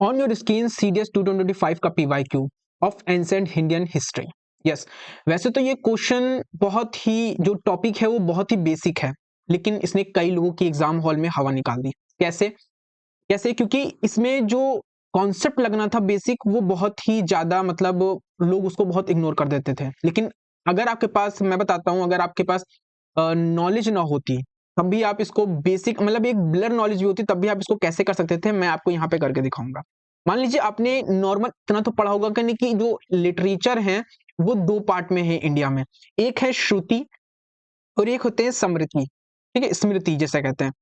On your screen CDS 2025 का PYQ of ancient Indian history. Yes, वैसे तो ये क्वेश्चन बहुत ही जो टॉपिक है वो बहुत ही बेसिक है, लेकिन इसने कई लोगों की एग्जाम हॉल में हवा निकाल दी। कैसे कैसे क्योंकि इसमें जो कॉन्सेप्ट लगना था बेसिक, वो बहुत ही ज्यादा मतलब लोग उसको बहुत इग्नोर कर देते थे। लेकिन अगर आपके पास, मैं बताता हूँ, अगर आपके पास नॉलेज ना होती तब भी आप इसको बेसिक मतलब एक ब्लर नॉलेज भी होती तब भी आप इसको कैसे कर सकते थे, मैं आपको यहाँ पे करके दिखाऊंगा। मान लीजिए आपने नॉर्मल इतना तो पढ़ा होगा कि जो लिटरेचर है वो दो पार्ट में है इंडिया में। एक है श्रुति और एक होते हैं स्मृति। ठीक है, स्मृति जैसे कहते हैं।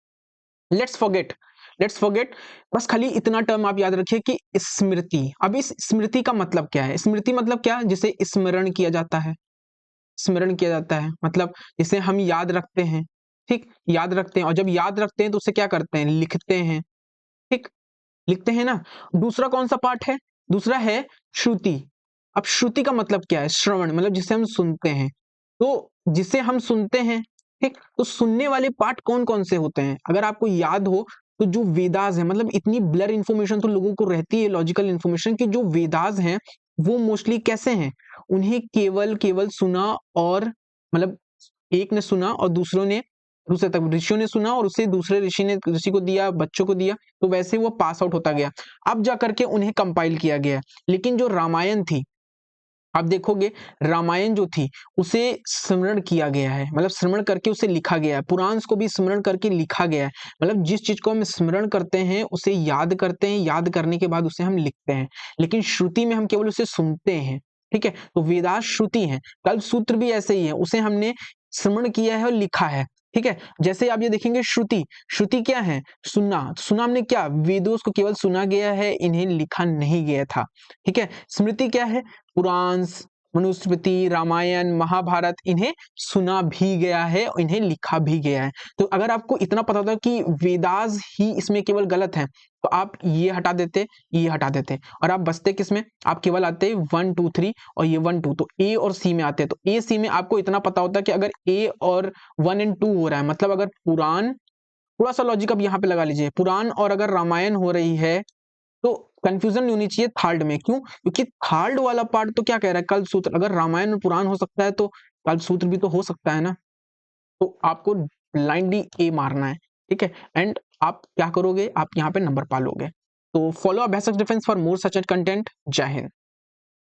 लेट्स फॉरगेट बस खाली इतना टर्म आप याद रखिए कि स्मृति। अब इस स्मृति का मतलब क्या है? स्मृति मतलब क्या है? जिसे स्मरण किया जाता है। स्मरण किया जाता है मतलब जिसे हम याद रखते हैं। ठीक, याद रखते हैं, और जब याद रखते हैं तो उसे क्या करते हैं? लिखते हैं। ठीक, लिखते हैं ना। दूसरा कौन सा पार्ट है? दूसरा है श्रुति। अब श्रुति का मतलब क्या है? श्रवण, मतलब जिसे हम सुनते हैं। तो जिसे हम सुनते हैं, ठीक, तो सुनने वाले पार्ट कौन कौन से होते हैं? अगर आपको याद हो तो जो वेदास है, मतलब इतनी ब्लर इंफॉर्मेशन तो लोगों को रहती है, लॉजिकल इंफॉर्मेशन, कि जो वेदास हैं वो मोस्टली कैसे हैं? उन्हें केवल केवल सुना, और मतलब एक ने सुना और दूसरों ने, दूसरे तक ऋषियों ने सुना और उसे दूसरे ऋषि को दिया, बच्चों को दिया, तो वैसे वो पास आउट होता गया। अब जाकर के उन्हें कंपाइल किया गया। लेकिन जो रामायण थी, आप देखोगे रामायण जो थी उसे स्मरण किया गया है, मतलब स्मरण करके उसे लिखा गया है। पुराण को भी स्मरण करके लिखा गया है, मतलब जिस चीज को हम स्मरण करते हैं उसे याद करते हैं, याद करने के बाद उसे हम लिखते हैं। लेकिन श्रुति में हम केवल उसे सुनते हैं। ठीक है, तो वेदास श्रुति है। कल्प सूत्र भी ऐसे ही है, उसे हमने स्मरण किया है और लिखा है। ठीक है, जैसे आप ये देखेंगे श्रुति, श्रुति क्या है? सुनना। सुना हमने क्या? वेदों को केवल सुना गया है, इन्हें लिखा नहीं गया था। ठीक है, स्मृति क्या है? पुराण, मनुस्मृति, रामायण, महाभारत, इन्हें सुना भी गया है और इन्हें लिखा भी गया है। तो अगर आपको इतना पता होता कि वेदास ही इसमें केवल गलत है, तो आप ये हटा देते, ये हटा देते, और आप बचते किसमें? आप केवल आते 1 2 3 और ये 1 2, तो ए और सी में आते। तो ए सी में आपको इतना पता होता कि अगर ए और 1 और 2 हो रहा है, मतलब अगर पुराण, थोड़ा सा लॉजिक अब यहाँ पे लगा लीजिए, पुराण और अगर रामायण हो रही है तो कंफ्यूजन नहीं होनी चाहिए थर्ड में। क्यों? क्योंकि थर्ड वाला पार्ट तो क्या कह रहा है? कल्प सूत्र। अगर रामायण और पुराण हो सकता है तो कल्प सूत्र भी तो हो सकता है ना। तो आपको ब्लाइंडली ए मारना है। ठीक है, एंड आप क्या करोगे? आप यहाँ पे नंबर पालोगे। तो follow a basic defence for more such content. जय हिंद।